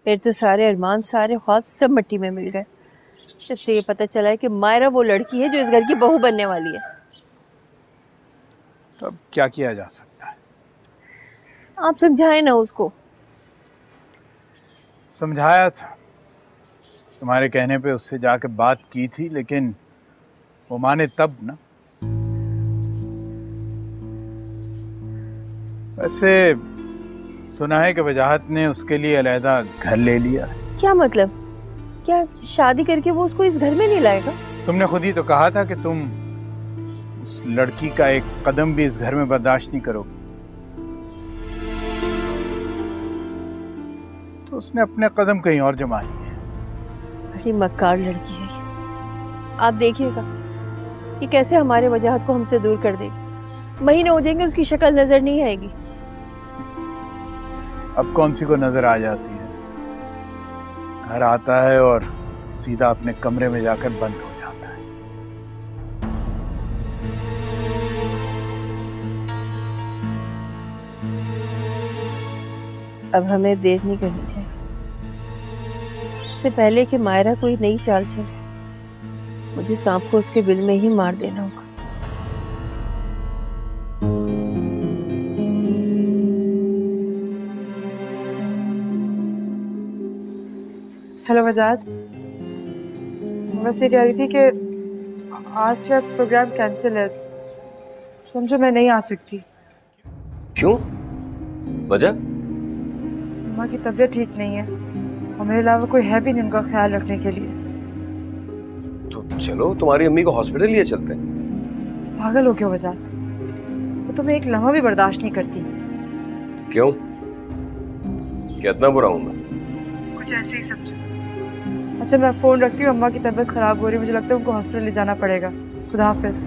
फिर तो सारे अरमान, सारे ख्वाब सब मिट्टी में मिल गए। जब से ये पता चला है कि मायरा वो लड़की है जो इस घर की बहू बनने वाली है। तो अब क्या किया जा सकता है? आप समझाए ना उसको। समझाया था, तुम्हारे कहने पे उससे जाके बात की थी, लेकिन वो माने तब ना। वैसे सुना है कि वजाहत ने उसके लिए अलहदा घर ले लिया। क्या मतलब? क्या शादी करके वो उसको इस घर में नहीं लाएगा? तुमने खुद ही तो कहा था कि तुम उस लड़की का एक कदम भी इस घर में बर्दाश्त नहीं करोगे। तो उसने अपने कदम कहीं और जमा लिए। बड़ी मक्कार लड़की है ये। आप देखिएगा ये कैसे हमारे वजाहत को हमसे दूर कर देगी। महीने हो जाएंगे उसकी शक्ल नजर नहीं आएगी। अब कौन सी को नजर आ जाती है? घर आता है और सीधा अपने कमरे में जाकर बंद हो जाता है। अब हमें देर नहीं करनी चाहिए, इससे पहले कि मायरा कोई नई चाल चले। मुझे सांप को उसके बिल में ही मार देना होगा। हेलो वजाहत, बस ये कह रही थी कि आज का प्रोग्राम कैंसिल है। समझो मैं नहीं आ सकती। क्यों? वजह? माँ की तबीयत ठीक नहीं है और मेरे अलावा कोई है भी नहीं उनका ख्याल रखने के लिए। तो चलो तुम्हारी अम्मी को हॉस्पिटल लिए चलते हैं। पागल हो क्यों वजाहत? वो तुम्हें एक लम्हा भी बर्दाश्त नहीं करती। क्यों? कितना बुरा हूं मैं? कुछ ऐसे ही समझो। अच्छा मैं फ़ोन रखती हूँ, अम्मा की तबीयत ख़राब हो रही है, मुझे लगता है उनको हॉस्पिटल ले जाना पड़ेगा। खुदा हाफिज़।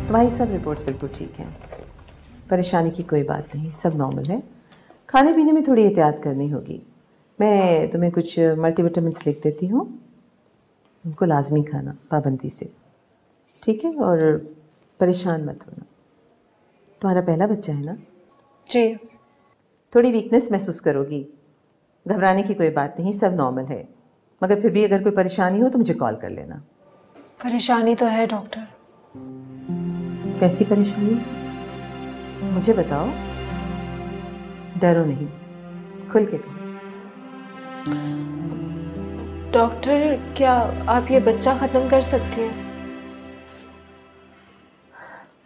तुम्हारी सब रिपोर्ट्स बिल्कुल ठीक हैं, परेशानी की कोई बात नहीं, सब नॉर्मल है। खाने पीने में थोड़ी एहतियात करनी होगी। मैं तुम्हें कुछ मल्टीविटामिन्स लिख देती हूँ, उनको लाजमी खाना पाबंदी से, ठीक है? और परेशान मत होना। तुम्हारा पहला बच्चा है ना? जी। थोड़ी वीकनेस महसूस करोगी, घबराने की कोई बात नहीं, सब नॉर्मल है। मगर फिर भी अगर कोई परेशानी हो तो मुझे कॉल कर लेना। परेशानी तो है डॉक्टर। कैसी परेशानी? मुझे बताओ, डरो नहीं, खुल के कहो। डॉक्टर क्या आप ये बच्चा ख़त्म कर सकती हैं?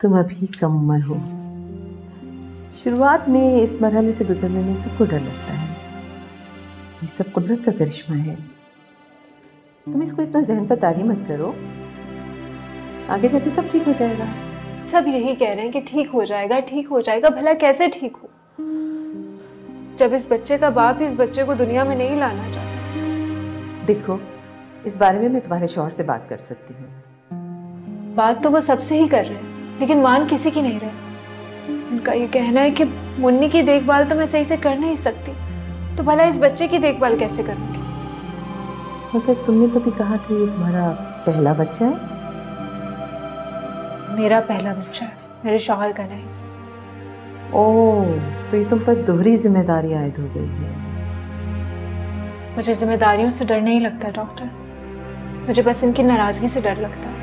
तुम अभी कम उम्र हो। शुरुआत में इस मरहले से गुजरने में सबको डर लगता है। ये सब कुदरत का करिश्मा है। तुम इसको इतना जहन पर तारी मत करो, आगे जाके सब ठीक हो जाएगा। सब यही कह रहे हैं कि ठीक हो जाएगा, ठीक हो जाएगा। भला कैसे ठीक हो जब इस बच्चे का बाप इस बच्चे को दुनिया में नहीं लाना चाहता? देखो, इस बारे में मैं तुम्हारे शौहर से बात कर सकती हूँ। बात तो वो सबसे ही कर रहे हैं, लेकिन मान किसी की नहीं रहे। उनका ये कहना है कि मुन्नी की देखभाल तो मैं सही से कर नहीं सकती, तो भला इस बच्चे की देखभाल कैसे करूँगी? मगर तुमने तो भी कहा था ये तुम्हारा पहला बच्चा है। मेरा पहला बच्चा है, मेरे शौहर का नहीं। ओह, तो ये तुम पर दोहरी जिम्मेदारी आयद हो गई है। मुझे जिम्मेदारियों से डर नहीं लगता डॉक्टर, मुझे बस इनकी नाराजगी से डर लगता है।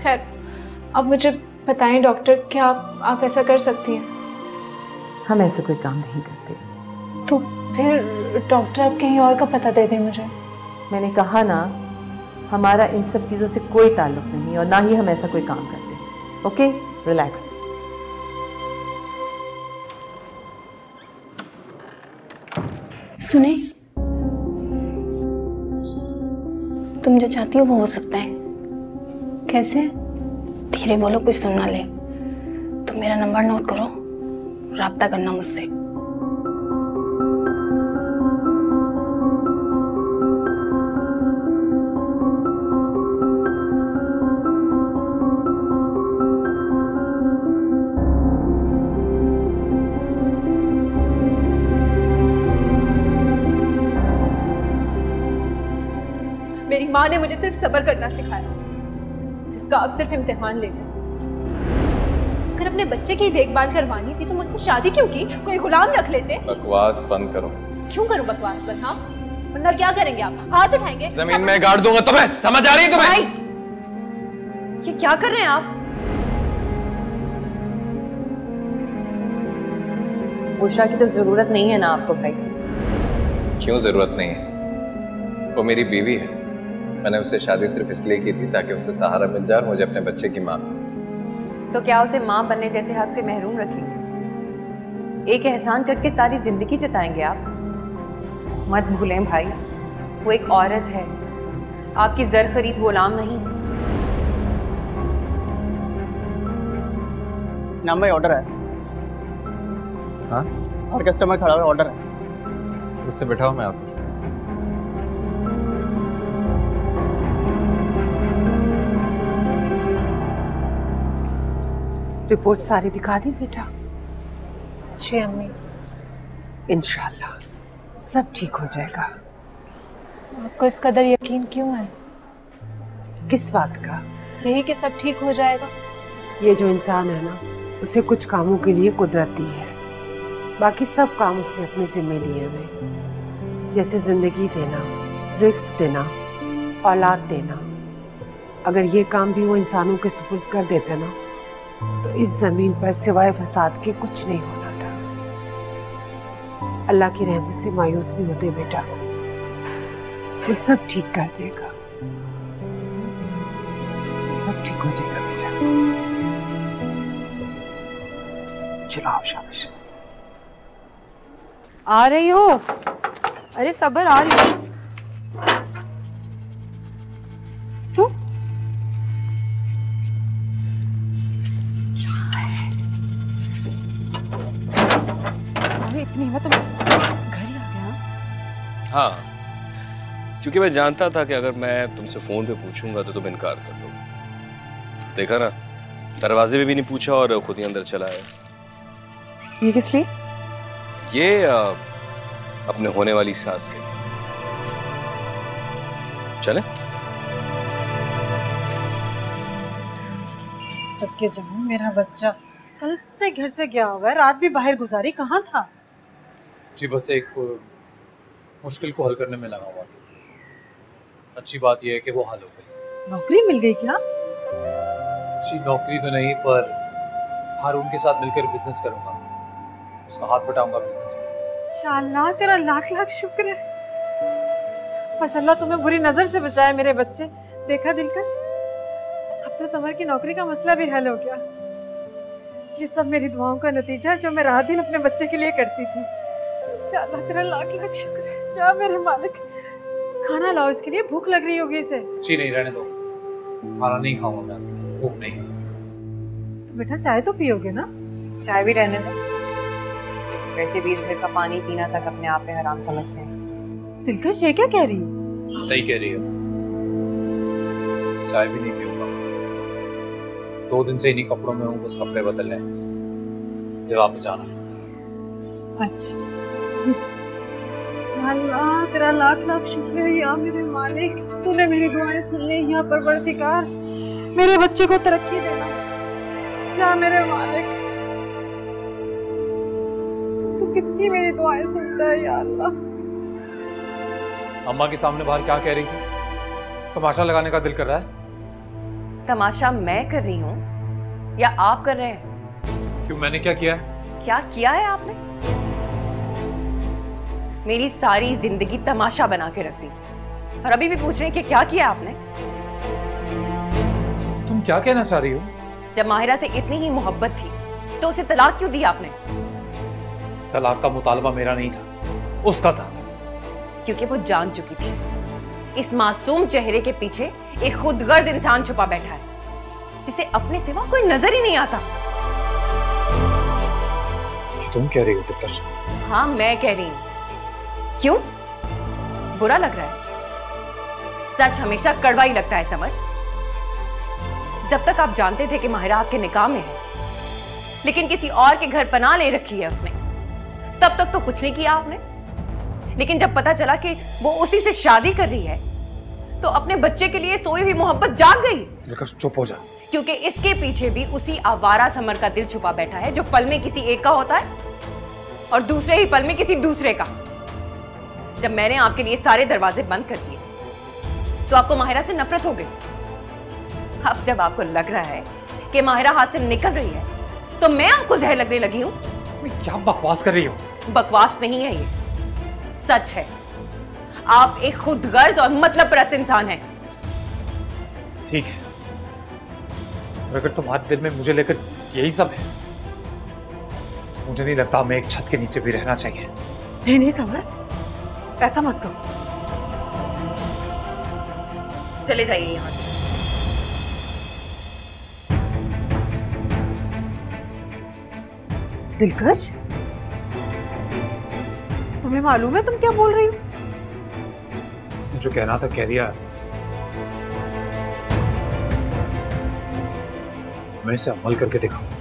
खैर, अब मुझे बताएं डॉक्टर, क्या आप ऐसा कर सकती हैं? हम ऐसा कोई काम नहीं करते। तो फिर डॉक्टर आप कहीं और का पता दे दें मुझे। मैंने कहा ना, हमारा इन सब चीज़ों से कोई ताल्लुक नहीं और ना ही हम ऐसा कोई काम करते। Okay, relax. सुने, तुम जो चाहती हो वो हो सकता है। कैसे? धीरे बोलो, कुछ सुन ना ले। तुम मेरा नंबर नोट करो, राब्ता करना मुझसे। माँ ने मुझे सिर्फ सब्र करना सिखाया, जिसका अब सिर्फ इम्तिहान ले लिया। अगर अपने बच्चे की देखभाल करवानी थी तो मुझसे शादी क्यों की? कोई गुलाम रख लेते। बकवास बंद करो। क्यों करूं बकवास बंद? हाँ, वरना क्या करेंगे आप? हाथ उठाएंगे? जमीन में गाड़ दूंगा तुम्हें, समझ आ रही है तुम्हें? ये क्या कर रहे हैं आप? बुशरा की तो जरूरत नहीं है ना आपको भाई। क्यों जरूरत नहीं है? वो मेरी बीवी है। मैंने उससे शादी सिर्फ इसलिए की थी ताकि उसे सहारा मिल जाए और मुझे अपने बच्चे की माँ। तो क्या उसे माँ बनने जैसे हक से महरूम रखेंगे? एक एहसान करके सारी जिंदगी जताएंगे आप? मत भूलें भाई, वो एक औरत है, आपकी जर खरीद गुलाम नहीं। नाम भाई ऑर्डर है। हाँ? और कस्टमर खड़ा हुआ, ऑर्डर है। उससे बैठाओ, मैं आता हूँ। रिपोर्ट सारी दिखा दी बेटा? जी अम्मी। इंशाल्लाह सब ठीक हो जाएगा। आपको इस कदर यकीन क्यों है? किस बात का? यही कि सब ठीक हो जाएगा। ये जो इंसान है ना, उसे कुछ कामों के लिए कुदरत दी है, बाकी सब काम उसने अपने जिम्मे लिए हुए, जैसे जिंदगी देना, रिस्क देना, औलाद देना। अगर ये काम भी वो इंसानों के सुपुर्द कर देते ना, तो इस जमीन पर सिवाय फसाद के कुछ नहीं होना था। अल्लाह की रहमत से मायूस नहीं होते बेटा, वो सब ठीक कर देगा, सब ठीक हो जाएगा बेटा। चलो आओ, शाबाश। आ रही हो? अरे सबर, आ रही हो। तू इतनी हिम्मत, तुम घर ही आ गया? हाँ, क्योंकि मैं जानता था कि अगर मैं तुमसे फोन पे पूछूंगा तो तुम इनकार कर दो। देखा ना, दरवाजे पे भी नहीं पूछा और खुद ही अंदर चला आया। ये किस लिए? ये अपने होने वाली सास के लिए। चले? सदके जाऊं, मेरा बच्चा कल से घर से गया होगा, रात भी बाहर गुजारी, कहाँ था? जी बस एक मुश्किल को हल करने में लगा हुआ था। अच्छी बात यह है कि वो हल हो गई। नौकरी मिल गई क्या? जी नौकरी तो नहीं, पर हारून के साथ मिलकर बिजनेस करूंगा, उसका हाथ बटाऊंगा बिजनेस में। शाल्लाह, तेरा लाख लाख शुक्र है। बस अल्लाह तुम्हें बुरी नजर से बचाए मेरे बच्चे। देखा दिलकश, अब तो समर की नौकरी का मसला भी हल हो गया। ये सब मेरी दुआओं का नतीजा है जो मैं रात दिन अपने बच्चे के लिए करती थी। शाल्लाह, तेरा लाख लाख शुक्र है। क्या मेरे मालिक, खाना लाओ, इसके लिए भूख लग रही होगी इसे। जी नहीं, रहने दो, खाना नहीं खाऊंगा मैं, भूख नहीं है। तो बेटा चाय तो पियोगे ना? चाय भी रहने दो, वैसे भी इस घर का पानी पीना तक अपने आप में हराम समझते हैं। दिलकश ये क्या कह रही है? सही कह रही है, चाय भी नहीं पीऊंगा। 2 दिन से इन्हीं कपड़ों में हूँ, बस कपड़े बदलने हैं, ये वापस जाना। अच्छा ठीक, अल्लाह तेरा लाख लाख शुक्र है या मेरे मालिक, तूने मेरी दुआएं सुन ली। यहाँ परवरदिगार मेरे बच्चे को तरक्की देना या मेरे मालिक, तू कितनी मेरी दुआएं सुनता है या अल्लाह। अम्मा के सामने बाहर क्या कह रही थी? तमाशा लगाने का दिल कर रहा है? तमाशा मैं कर रही हूँ या आप कर रहे हैं? क्यों, मैंने क्या किया है? क्या किया है आपने? मेरी सारी जिंदगी तमाशा बना के रख दी और अभी भी पूछ रहे हैं कि क्या किया आपने? तुम क्या कहना चाह रही हो? जब माहिरा से इतनी ही मोहब्बत थी तो उसे तलाक क्यों दी आपने? तलाक का मुतालबा मेरा नहीं था, उसका था। क्योंकि वो जान चुकी थी इस मासूम चेहरे के पीछे एक खुदगर्ज इंसान छुपा बैठा है जिसे अपने सिवा कोई नजर ही नहीं आता। तुम कह रही हो दिलकश? हाँ मैं कह रही हूं। क्यों, बुरा लग रहा है? सच हमेशा कड़वा ही लगता है समर। जब तक आप जानते थे कि माहिरा आपके निकाह में है, लेकिन किसी और के घर पनाह ले रखी है उसने, तब तक तो कुछ नहीं किया आपने। लेकिन जब पता चला कि वो उसी से शादी कर रही है, तो अपने बच्चे के लिए सोई हुई मोहब्बत जाग गई। दिलकश चुप हो जा। क्योंकि इसके पीछे भी उसी आवारा समर का दिल छुपा बैठा है जो पल में किसी एक का होता है और दूसरे ही पल में किसी दूसरे का। जब मैंने आपके लिए सारे दरवाजे बंद कर दिए तो आपको माहिरा से नफरत हो गई। अब जब आपको लग रहा है कि माहिरा हाथ से निकल रही है तो मैं आपको जहर लगने लगी हूं। क्या बकवास कर रही हो? बकवास नहीं है, ये सच है। आप एक खुदगर्ज और मतलब परस्त इंसान हैं। ठीक है, और अगर तुम्हारे दिल में मुझे लेकर यही सब है, मुझे नहीं लगता हमें एक छत के नीचे भी रहना चाहिए। नहीं नहीं समर, ऐसा मत करो। चले जाइए यहां से। दिलकश, तुम्हें मालूम है तुम क्या बोल रही हो? उसने जो कहना था कह दिया। मैं इसे अमल करके दिखाऊंगा।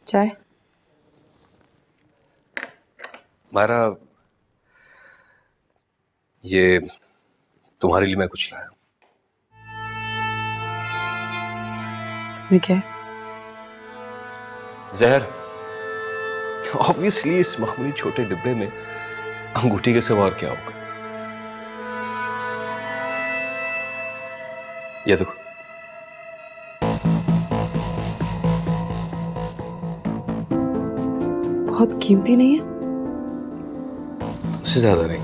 चाय? मायरा, ये तुम्हारे लिए मैं कुछ लाया। इसमें क्या है? जहर। ऑब्वियसली इस मखमली छोटे डिब्बे में अंगूठी के सिवा और क्या होगा। ये देखो। बहुत कीमती नहीं है? उससे ज्यादा नहीं।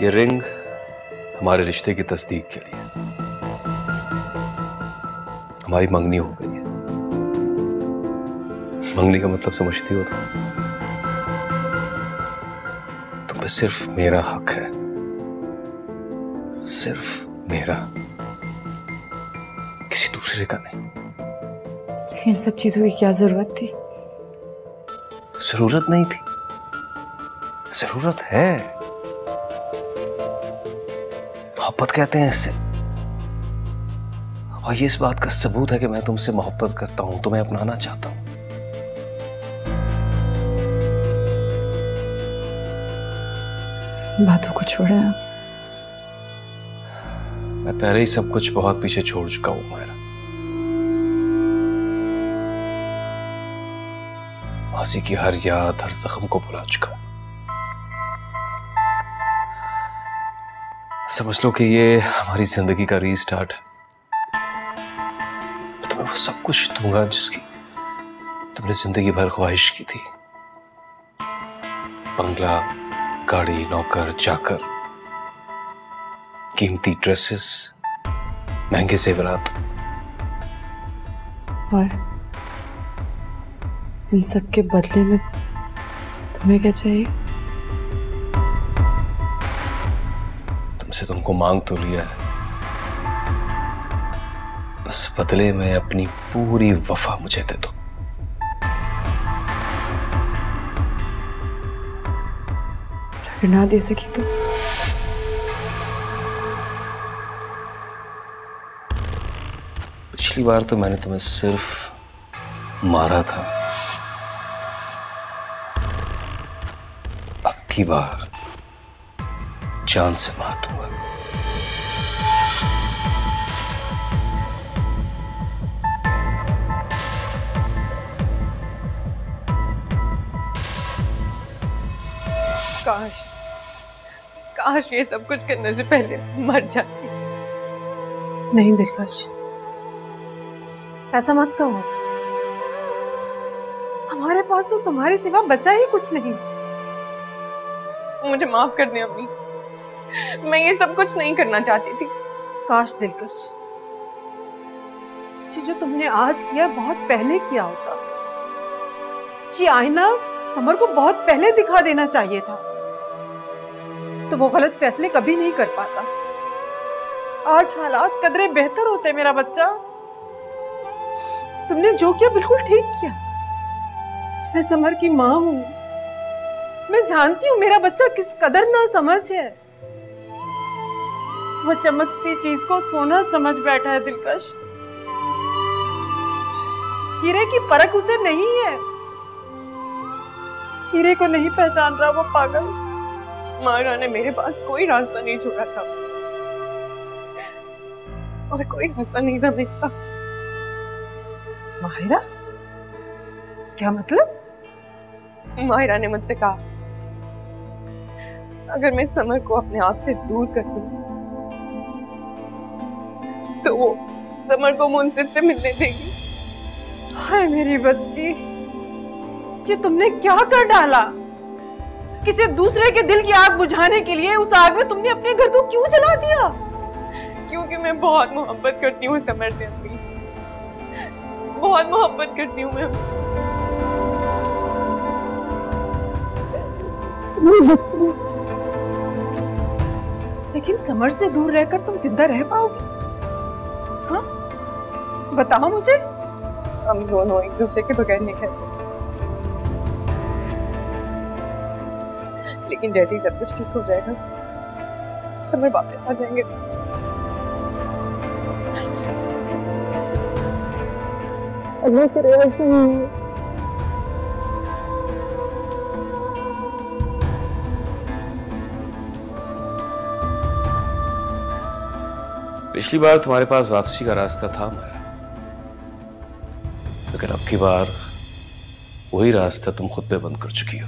ये रिंग हमारे रिश्ते की तस्दीक के लिए। हमारी मंगनी हो गई है। मंगनी का मतलब समझती हो तो बस सिर्फ मेरा हक है, सिर्फ मेरा, किसी दूसरे का नहीं। इन सब चीजों की क्या जरूरत थी? जरूरत नहीं थी, जरूरत है। मोहब्बत कहते हैं इससे, और ये इस बात का सबूत है कि मैं तुमसे मोहब्बत करता हूं, तुम्हें अपनाना चाहता हूं। बातों को छोड़ा। मैं पहले ही सब कुछ बहुत पीछे छोड़ चुका हूं मायरा। मासी की हर याद, हर जख्म को भुला चुका हूं। समझ लो कि ये हमारी जिंदगी का रीस्टार्ट है। तुम्हें वो सब कुछ दूंगा जिसकी तुमने जिंदगी भर ख्वाहिश की थी। बंगला, गाड़ी, नौकर चाकर, कीमती ड्रेसेस, महंगे जेवरात। और इन सब के बदले में तुम्हें क्या चाहिए? तुमसे तुमको मांग तो लिया है, बस बदले में अपनी पूरी वफा मुझे दे दो। अगर ना दे सकी तो? पिछली बार तो मैंने तुम्हें सिर्फ मारा था, अब की बार जान से मार दूंगा। काश काश ये सब कुछ करने से पहले मर जाती। नहीं दिलकश, ऐसा मत कहो। हमारे पास तो तुम्हारे सिवा बचा ही कुछ नहीं। मुझे माफ कर दे अम्मी, मैं ये सब कुछ नहीं करना चाहती थी। काश दिलकश, ये जो तुमने आज किया बहुत पहले किया होता। ये आईना समर को बहुत पहले दिखा देना चाहिए था, तो वो गलत फैसले कभी नहीं कर पाता। आज हालात कदरे बेहतर होते मेरा बच्चा। तुमने जो किया बिल्कुल ठीक किया। मैं समर की माँ हूँ, मैं जानती हूँ मेरा बच्चा किस कदर ना समझ है। वो चमकती चीज को सोना समझ बैठा है दिलकश। हीरे की परख उसे नहीं है, हीरे को नहीं पहचान रहा वो पागल। मायरा ने मेरे पास कोई रास्ता नहीं छोड़ा था और कोई रास्ता नहीं था मेरा। मायरा? क्या मतलब? मायरा ने मुझसे कहा अगर मैं समर को अपने आप से दूर कर दूं तो वो समर को मुंसिफ से मिलने देगी। हाय मेरी बच्ची, ये तुमने क्या कर डाला? किसी दूसरे के दिल की आग बुझाने के लिए उस आग में तुमने अपने घर को क्यों जला दिया? क्योंकि मैं बहुत मोहब्बत करती हूँ समर से अम्मी, बहुत मोहब्बत करती हूँ मैं उससे। लेकिन समर से दूर रहकर तुम जिंदा रह पाओगी? हाँ बताओ मुझे। हम दोनों एक दूसरे के बगैर नहीं रह सकते, लेकिन जैसे ही सब कुछ ठीक हो जाएगा समर वापस आ जाएंगे। अल्लाह करे ऐसे ही। पिछली बार तुम्हारे पास वापसी का रास्ता था हमारा, लेकिन अब की बार वही रास्ता तुम खुद पे बंद कर चुकी हो।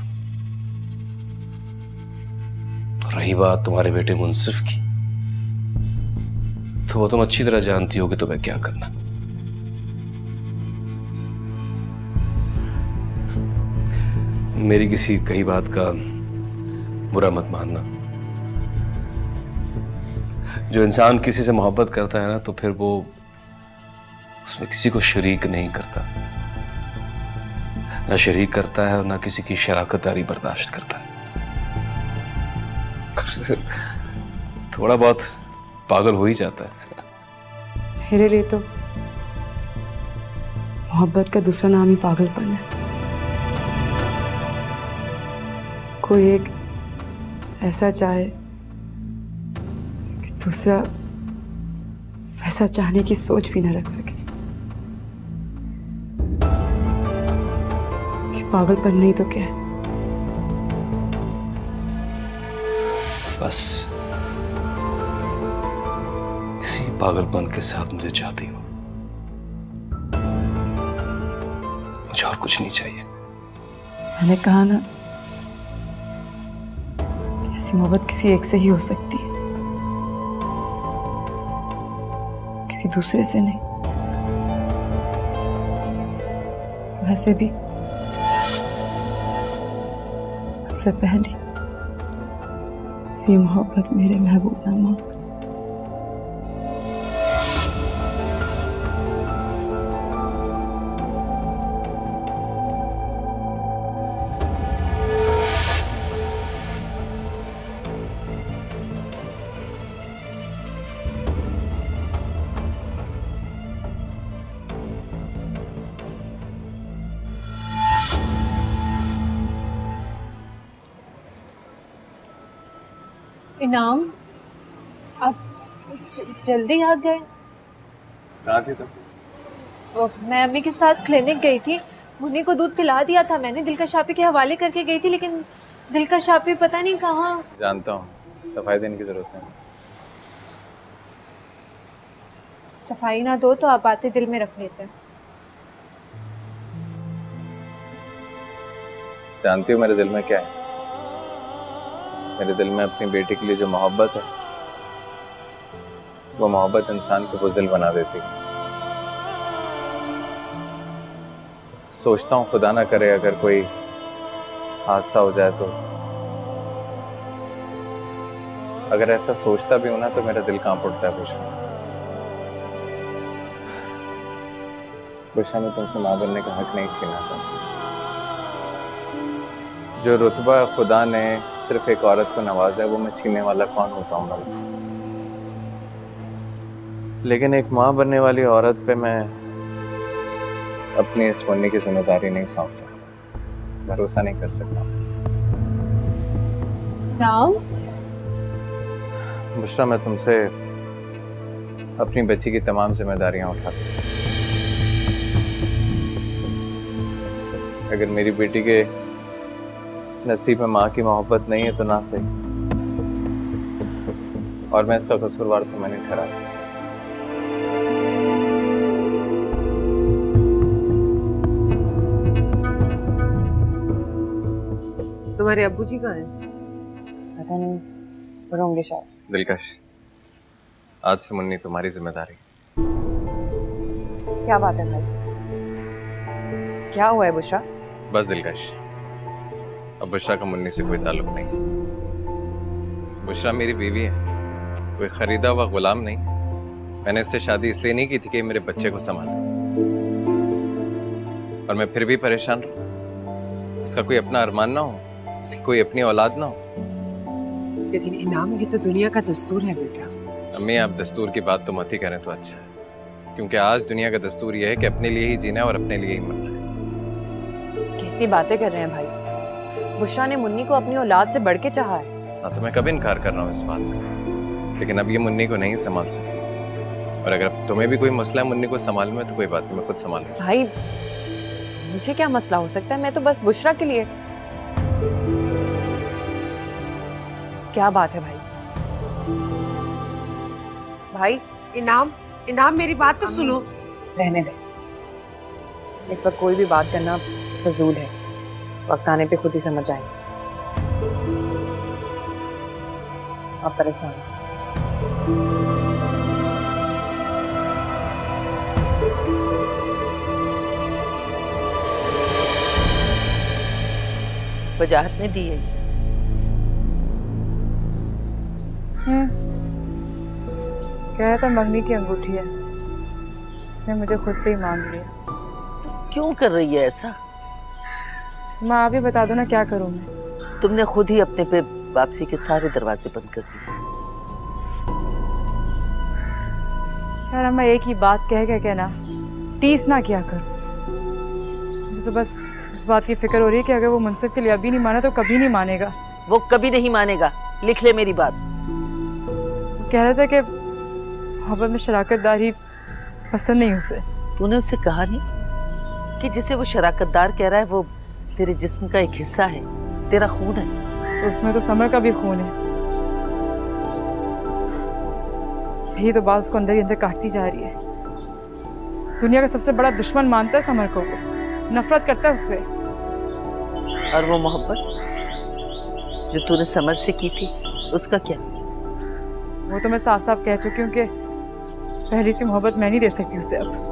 रही बात तुम्हारे बेटे मुंसिफ की, तो वो तुम अच्छी तरह जानती हो कि तुम्हें क्या करना। मेरी किसी कही बात का बुरा मत मानना। जो इंसान किसी से मोहब्बत करता है ना, तो फिर वो उसमें किसी को शरीक नहीं करता, ना शरीक करता है और ना किसी की शराकतदारी बर्दाश्त करता है। थोड़ा बहुत पागल हो ही जाता है। मेरे लिए तो मोहब्बत का दूसरा नाम ही पागलपन है। कोई एक ऐसा चाहे कि दूसरा वैसा चाहने की सोच भी न रख सके। कि पागलपन नहीं तो क्या है। बस इसी पागलपन के साथ मुझे चाहती हो, मुझे और कुछ नहीं चाहिए। मैंने कहा ना, ऐसी मोहब्बत किसी एक से ही हो सकती है, किसी दूसरे से नहीं। वैसे भी उससे पहले सी मोहब्बत मेरे महबूब ना मांग। इनाम, आप जल्दी आ गए। कहाँ थी तुम? मैं अम्मी के साथ क्लिनिक गई थी, मुन्नी को दूध पिला दिया था मैंने, दिलकश आपी के हवाले करके गई थी, लेकिन दिलकश आपी पता नहीं कहाँ। जानता हूँ, सफाई देने की जरूरत है। सफाई ना दो तो आप बातें दिल में रख लेते हैं। जानती हो मेरे दिल में क्या है? मेरे दिल में अपनी बेटी के लिए जो मोहब्बत है, वो मोहब्बत इंसान को बुज़दिल बना देती है। सोचता हूँ खुदा ना करे अगर कोई हादसा हो जाए तो, अगर ऐसा सोचता भी हूं ना तो मेरा दिल कांप उठता है। बुशरा, मैं तुमसे मां बनने का हक नहीं छीना चाहता। जो रुतबा खुदा ने सिर्फ एक औरत को नवाजा है, वो मैं छीनने वाला कौन होता हूँ? लेकिन एक माँ बनने वाली औरत पे मैं अपनी इस मुन्नी की जिम्मेदारी नहीं सौंप सकता, भरोसा नहीं कर सकता। राम, बुशरा, मैं तुमसे अपनी बच्ची की तमाम जिम्मेदारियां उठाता हूं। अगर मेरी बेटी के नसीब में माँ की मोहब्बत नहीं है तो ना सही, और मैं इसका कसूरवार तो मैंने ठहराया। तुम्हारे अब्बू जी कहाँ हैं? पता नहीं, पर होंगे शायद। दिलकश, आज से मुन्नी तुम्हारी जिम्मेदारी। क्या बात है भाई? क्या हुआ है बुशरा? बस दिलकश, अब बुशरा का मुन्नी से कोई ताल्लुक नहीं। बुशरा मेरी बीवी है, कोई खरीदा हुआ गुलाम नहीं। मैंने इससे शादी इसलिए नहीं की थी कि मेरे बच्चे को संभाले, और मैं फिर भी परेशान रहूं। इसका कोई अपना अरमान ना हो, इसकी कोई अपनी औलाद ना हो। लेकिन इनाम, ये तो दुनिया का दस्तूर है बेटा। अम्मी, आप दस्तूर की बात तो मत ही करें तो अच्छा है, क्योंकि आज दुनिया का दस्तूर यह है कि अपने लिए ही जीना है और अपने लिए ही मरना है। कैसी बातें कर रहे हैं भाई? बुशरा ने मुन्नी को अपनी औलाद से बढ़ के चाहा है। हाँ, तो मैं कब इनकार कर रहा हूँ इस बात का, लेकिन अब ये मुन्नी को नहीं संभाल सकती। और अगर तुम्हें भी कोई मसला है मुन्नी को संभालने में तो कोई बात नहीं, मैं खुद संभाल लूंगा। भाई, मुझे क्या मसला हो सकता है? मैं तो बस बुशरा के लिए। क्या बात है भाई? भाई इनाम, इनाम मेरी बात तो सुनो। रहने दे, इस वक्त कोई भी बात करना फजूल है। वक्त आने पे खुद ही समझ आएंगे। आप परेशान हो। वजाहत ने दी है। कह रहा था मंगनी की अंगूठी है, इसने मुझे खुद से ही मांग लिया। क्यों कर रही है ऐसा? माँ, आप ही बता दो ना, क्या करूँ मैं? तुमने खुद ही अपने पे वापसी के सारे दरवाजे बंद कर दिए। यार मैं एक ही बात कह के ना टीस ना किया करूँ। मुझे तो बस इस बात की फिक्र हो रही है कि अगर वो मुनसिफ के लिए अभी नहीं माना तो कभी नहीं मानेगा। वो कभी नहीं मानेगा, लिख ले मेरी बात। कह रहा था कि मोहब्बत में शराकतदारी पसंद नहीं उसे। तूने उससे कहा नहीं कि जिसे वो शराकतदार कह रहा है वो तेरे जिस्म का एक हिस्सा है, तेरा खून है? तो उसमें तो समर का भी खून है। यही तो बात उसको अंदर ही अंदर काटती जा रही है। दुनिया का सबसे बड़ा दुश्मन मानता है समर को, नफरत करता है उससे। और वो मोहब्बत जो तूने समर से की थी, उसका क्या? वो तो मैं साफ साफ कह चुकी हूँ कि पहली सी मोहब्बत मैं नहीं दे सकती उसे अब।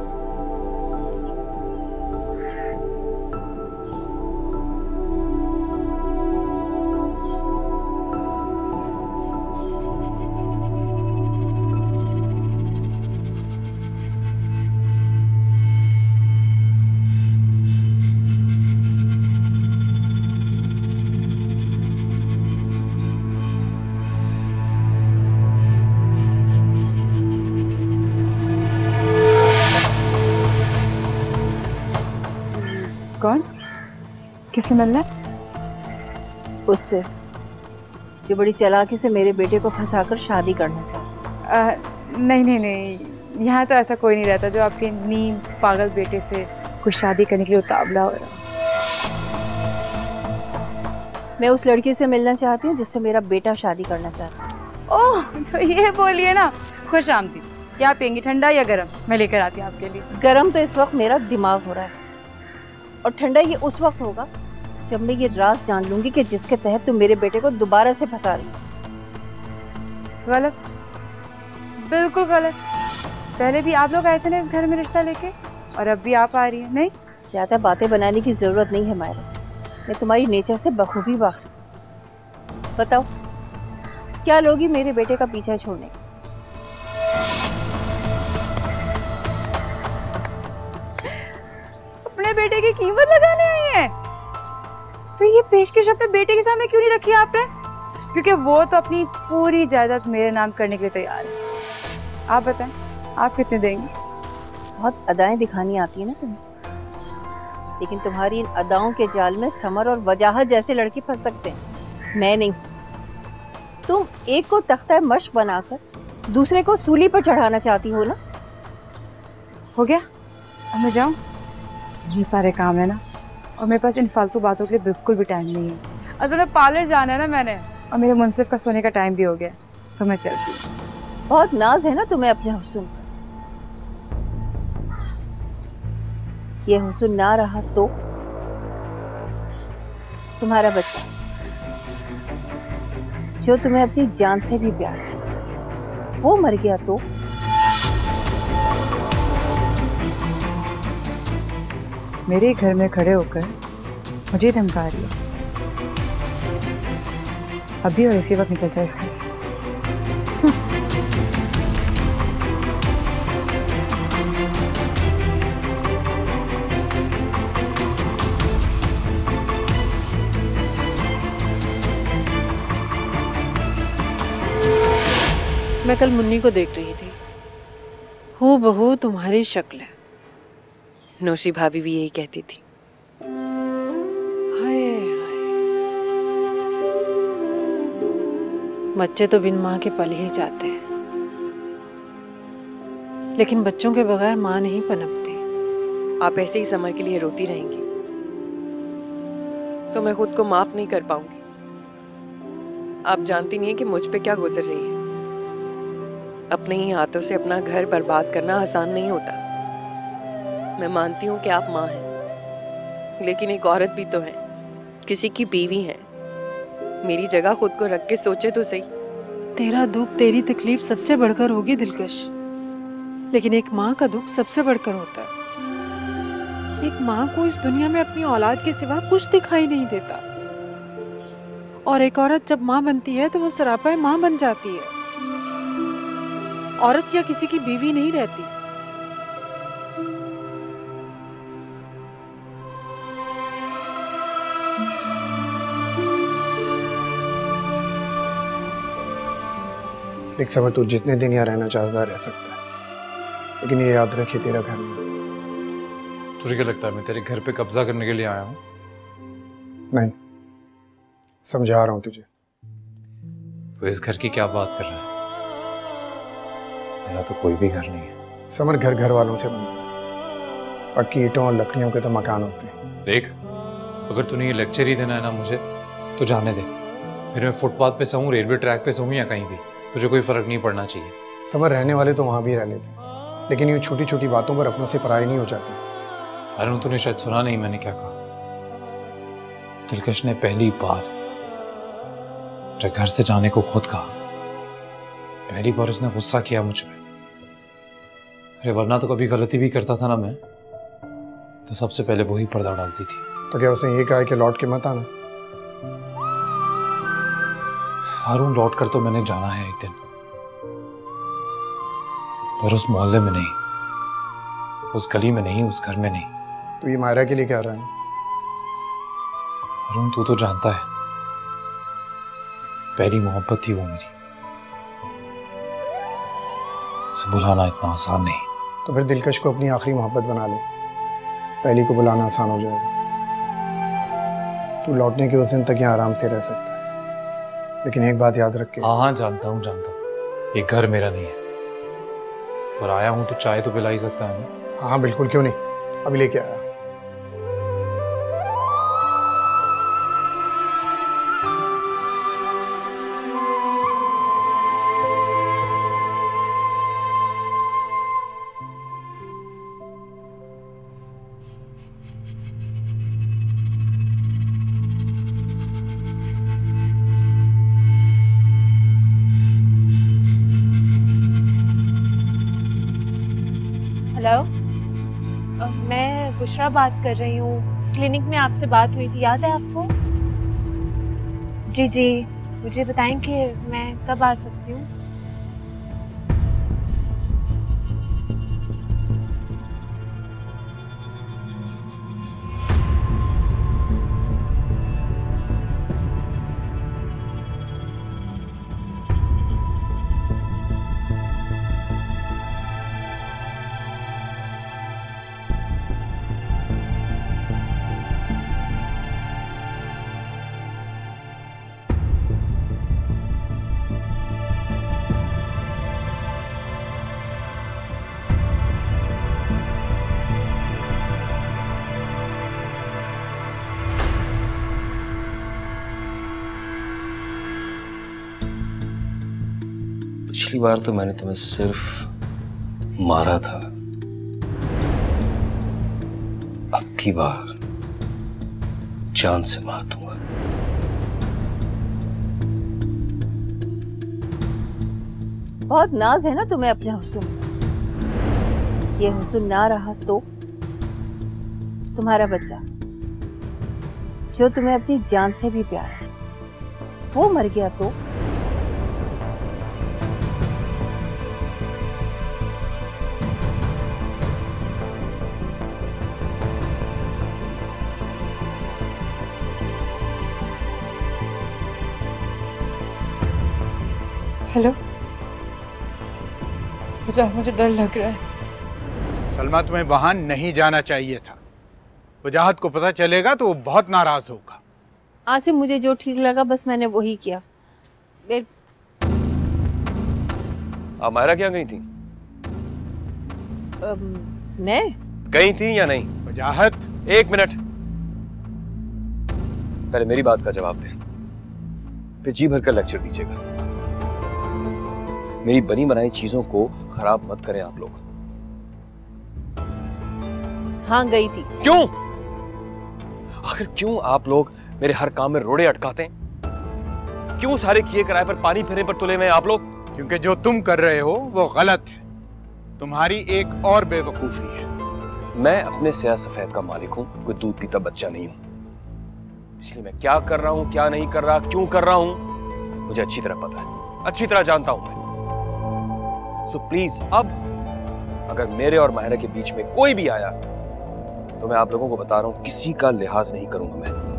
कौन? किससे मिलना है? उससे जो बड़ी चालाकी से मेरे बेटे को फंसाकर शादी करना चाहती है। नहीं नहीं नहीं, यहाँ तो ऐसा कोई नहीं रहता जो आपके नीम पागल बेटे से कुछ शादी करने के लिए उतावला हो रहा। मैं उस लड़की से मिलना चाहती हूँ जिससे मेरा बेटा शादी करना चाहता है। ओह, तो ये बोलिए ना, खुश आमदीद। क्या पियेंगी, ठंडा या गरम? मैं लेकर आती हूँ आपके लिए। गरम तो इस वक्त मेरा दिमाग हो रहा है, और ठंडा ये उस वक्त होगा जब मैं ये राज जान लूंगी कि जिसके तहत तुम मेरे बेटे को दोबारा से फंसा रही। गलत, बिल्कुल गलत। पहले भी आप लोग आए थे ना इस घर में रिश्ता लेके, और अब भी आप आ रही हैं। नहीं, ज्यादा बातें बनाने की जरूरत नहीं है मायरा, मैं तुम्हारी नेचर से बखूबी वाकिफ। बताओ क्या लोगी मेरे बेटे का पीछा छोड़ने? अपने बेटे की कीमत लगाने आई है? तो ये पेशकश अपने बेटे के सामने क्यों नहीं रखी आपने? क्योंकि वो तो अपनी पूरी जायदाद मेरे नाम करने के लिए तैयार है। आप बताएं, आप कितने देंगे? बहुत अदाएं दिखानी आती है ना तुम्हें, लेकिन तुम्हारी इन अदाओं के जाल में समर और वजाहत जैसे लड़के फंस सकते हैं, मैं नहीं। तुम एक को तख्ता मश्क बनाकर दूसरे को सूली पर चढ़ाना चाहती हो ना। हो गया, अब मैं जाऊँ? ये सारे काम है ना, और मेरे पास इन फालतू बातों के लिए बिल्कुल भी टाइम नहीं है। असल में पार्लर जाना है ना मैंने, और मेरे मुंसिफ का सोने का टाइम भी हो गया, तो मैं चलती हूँ। बहुत नाज है ना तुम्हें अपने हुस्न पर। ये हुस्न ना रहा तो तुम्हारा बच्चा जो तुम्हें अपनी जान से भी प्यार है वो मर गया तो मेरे घर में खड़े होकर मुझे धमका रही है। अभी और इसी वक्त निकल जाए इस घर से। मैं कल मुन्नी को देख रही थी, हूबहू तुम्हारी शक्ल है। नौशी भाभी भी यही कहती थी। हाय हाय, बच्चे तो बिन माँ के पल ही जाते हैं, लेकिन बच्चों के बगैर माँ नहीं पनपती। आप ऐसे ही समर के लिए रोती रहेंगी तो मैं खुद को माफ नहीं कर पाऊंगी। आप जानती नहीं है कि मुझ पे क्या गुजर रही है। अपने ही हाथों से अपना घर बर्बाद करना आसान नहीं होता। मैं मानती हूँ कि आप माँ हैं, लेकिन एक औरत भी तो है, किसी की बीवी है। मेरी जगह खुद को रख के सोचे तो सही। तेरा दुख, तेरी तकलीफ सबसे बढ़कर होगी दिलकश, लेकिन एक माँ का दुख सबसे बढ़कर होता है। एक माँ को इस दुनिया में अपनी औलाद के सिवा कुछ दिखाई नहीं देता, और एक औरत जब माँ बनती है तो वो सरापा माँ बन जाती है। औरत या किसी की बीवी नहीं रहती। देख समर, तू जितने दिन यहाँ रहना चाहता रह सकता है, लेकिन ये याद रखिए तेरा घर नहीं। तुझे क्या लगता है मैं तेरे घर पे कब्जा करने के लिए आया हूँ? नहीं, समझा रहा हूँ तुझे। तो इस घर की क्या बात कर रहा है? मेरा तो कोई भी घर नहीं है। समर, घर घर वालों से बनता है, पक्की ईंटों और लकड़ियों के तो मकान होते हैं। देख, अगर तूने ये लेक्चर ही देना है ना मुझे, तो जाने दे। फिर मैं फुटपाथ पे सोऊं, रेलवे ट्रैक पे सोऊं या कहीं भी, तुझे कोई फर्क नहीं पड़ना चाहिए। समर, रहने वाले तो वहाँ भी रह लेते हैं, लेकिन यूँ छोटी छोटी बातों पर अपनों से पराई नहीं हो जाती। अरे तूने शायद सुना नहीं मैंने क्या कहा। दिलकश ने पहली बार मेरे घर से जाने को खुद कहा। पहली बार उसने गुस्सा किया मुझ पे। अरे वरना तो कभी गलती भी करता था ना मैं, तो सबसे पहले वही पर्दा डालती थी। तो क्या उसने ये कहा कि लौट के मत आना? हारून, लौट कर तो मैंने जाना है एक दिन, पर उस मोहल्ले में नहीं, उस गली में नहीं, उस घर में नहीं। तो ये मायरा के लिए क्या रहा है? हारून, तू तो जानता है पहली मोहब्बत थी वो मेरी। उसे बुलाना इतना आसान नहीं। तो फिर दिलकश को अपनी आखिरी मोहब्बत बना ले, पहली को बुलाना आसान हो जाएगा। तू लौटने के उस दिन तक यहाँ आराम से रह सकता है, लेकिन एक बात याद रख के। हाँ, जानता हूँ ये घर मेरा नहीं है, पर आया हूँ तो चाय तो पिला ही सकता है ना? हाँ बिल्कुल, क्यों नहीं, अभी लेके आया। हेलो, मैं बुशरा बात कर रही हूँ। क्लिनिक में आपसे बात हुई थी, याद है आपको? जी जी, मुझे बताएं कि मैं कब आ सकती हूँ? पिछली बार तो मैंने तुम्हें सिर्फ मारा था, अब की बार जान से मार दूंगा। बहुत नाज है ना तुम्हें अपने हुस्न पर। ये हुस्न ना रहा तो तुम्हारा बच्चा जो तुम्हें अपनी जान से भी प्यारा है वो मर गया तो? हेलो, मुझे डर लग रहा है। सलमा, तुम्हें वहां नहीं जाना चाहिए था। वजाहत को पता चलेगा तो वो बहुत नाराज होगा। आसिम, मुझे जो ठीक लगा बस मैंने वही किया। मायरा क्या गई थी? मैं गई थी या नहीं? वजाहत, 1 मिनट, पहले मेरी बात का जवाब दें, फिर जी भर कर लेक्चर दीजिएगा। मेरी बनी बनाई चीजों को खराब मत करें आप लोग। हाँ, गई थी। क्यों? आखिर क्यों आप लोग मेरे हर काम में रोड़े अटकाते हैं? क्यों सारे किए कराए पर पानी फेरने पर तुले हुए आप लोग? क्योंकि जो तुम कर रहे हो वो गलत है। तुम्हारी एक और बेवकूफी है। मैं अपने स्याह सफेद का मालिक हूं, कोई दूध पीता बच्चा नहीं हूं। इसलिए मैं क्या कर रहा हूं, क्या नहीं कर रहा, क्यों कर रहा हूं, मुझे अच्छी तरह पता है, अच्छी तरह जानता हूं मैं। सो प्लीज, अब अगर मेरे और माहिरा के बीच में कोई भी आया तो मैं आप लोगों को बता रहा हूं, किसी का लिहाज नहीं करूंगा मैं।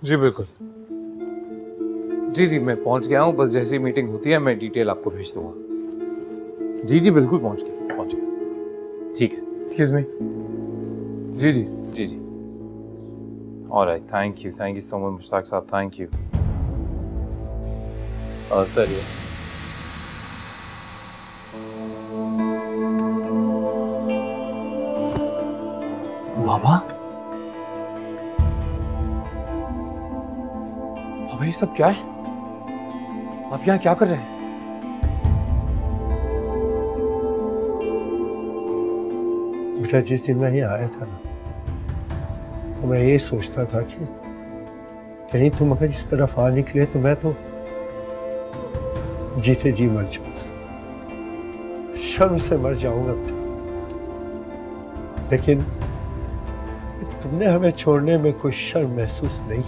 जी बिल्कुल, जी मैं पहुंच गया हूँ। बस जैसी मीटिंग होती है मैं डिटेल आपको भेज दूंगा। जी बिल्कुल पहुंच गया। ठीक है, एक्सक्यूज मी। जी alright, thank you so much Mushtaq साहब, थैंक यू। सर ये बाबा, ये सब क्या है? आप यहाँ क्या कर रहे हैं? बेटा, जिस दिन मैं यहाँ आया था ना, तो मैं ये सोचता था कि कहीं तुम अगर इस तरफ आ निकले तो मैं तो जीते जी मर जाऊंगा, शर्म से मर जाऊंगा। लेकिन तुमने हमें छोड़ने में कोई शर्म महसूस नहीं,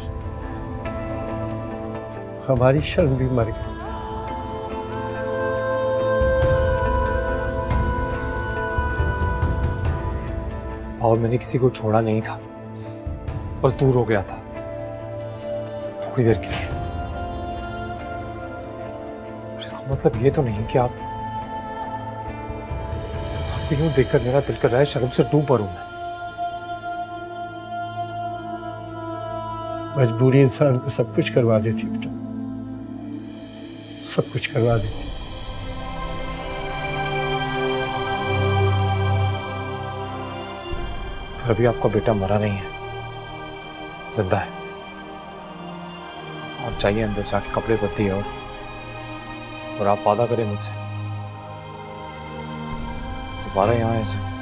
हमारी शर्म भी मर गई। और मैंने किसी को छोड़ा नहीं था, बस दूर हो गया था थोड़ी देर के लिए। इसका मतलब ये तो नहीं कि आपको यूं देखकर मेरा दिल कर रहा है शर्म से डूब पड़ूं मैं। मजबूरी इंसान को सब कुछ करवा देती बेटा, सब कुछ करवा देती। अभी आपका बेटा मरा नहीं है, जिंदा है। आप चाहिए अंदर जाके कपड़े बदलिए और आप वादा करें मुझसे दोबारा यहाँ ऐसे।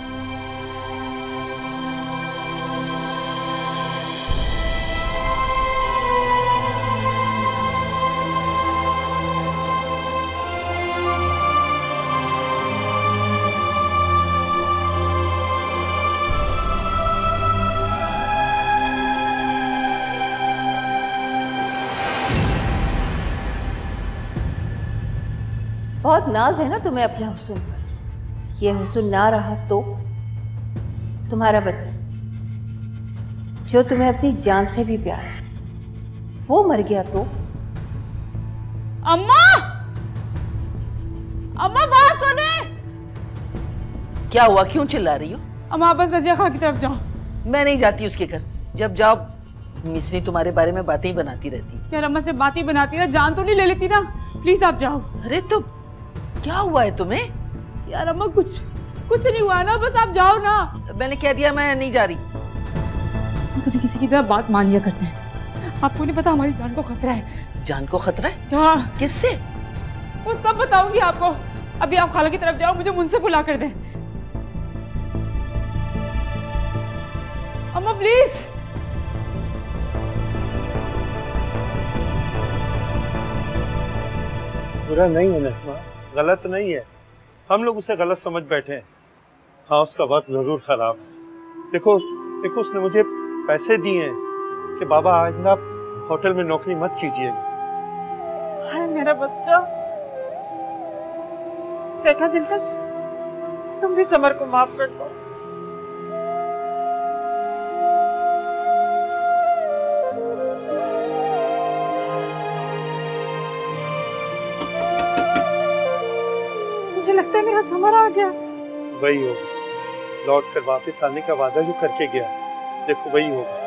बहुत नाज है ना तुम्हें अपने हुस्न पर। ये हुस्न ना रहा तो तुम्हारा बच्चा जो तुम्हें अपनी जान से भी प्यारा है वो मर गया तो? अम्मा, अम्मा बात सुने। क्या हुआ, क्यों चिल्ला रही हो? अम्मा आप बस रजिया खां की तरफ जाओ। मैं नहीं जाती उसके घर, जब जाओ मिसरी तुम्हारे बारे में बातें ही बनाती रहती। यार अम्मा से बात ही बनाती है, जान तो नहीं ले लेती ना, प्लीज आप जाओ। अरे तो क्या हुआ है तुम्हें? यार अम्मा कुछ नहीं हुआ ना, बस आप जाओ ना। मैंने कह दिया मैं नहीं जा रही। कभी किसी की तरह बात मान लिया करते हैं, आपको नहीं पता हमारी जान को खतरा है। जान को खतरा है? क्या? किससे? वो सब बताऊंगी आपको, अभी आप खाला की तरफ जाओ, मुझे मुझसे बुला कर दे। अम्मा प्लीज। बुरा नहीं है नज़मा, गलत नहीं है, हम लोग उसे गलत समझ बैठे हैं। हाँ उसका वक्त जरूर खराब है। देखो उसने मुझे पैसे दिए हैं कि बाबा आइंदा होटल में नौकरी मत कीजिएगा। हाय मेरा बच्चा। देखा दिलकश, तुम भी समर को माफ कर दो। मुझे लगता है मेरा समर आ गया। वही होगा, लौट कर वापस आने का वादा जो करके गया, देखो वही होगा।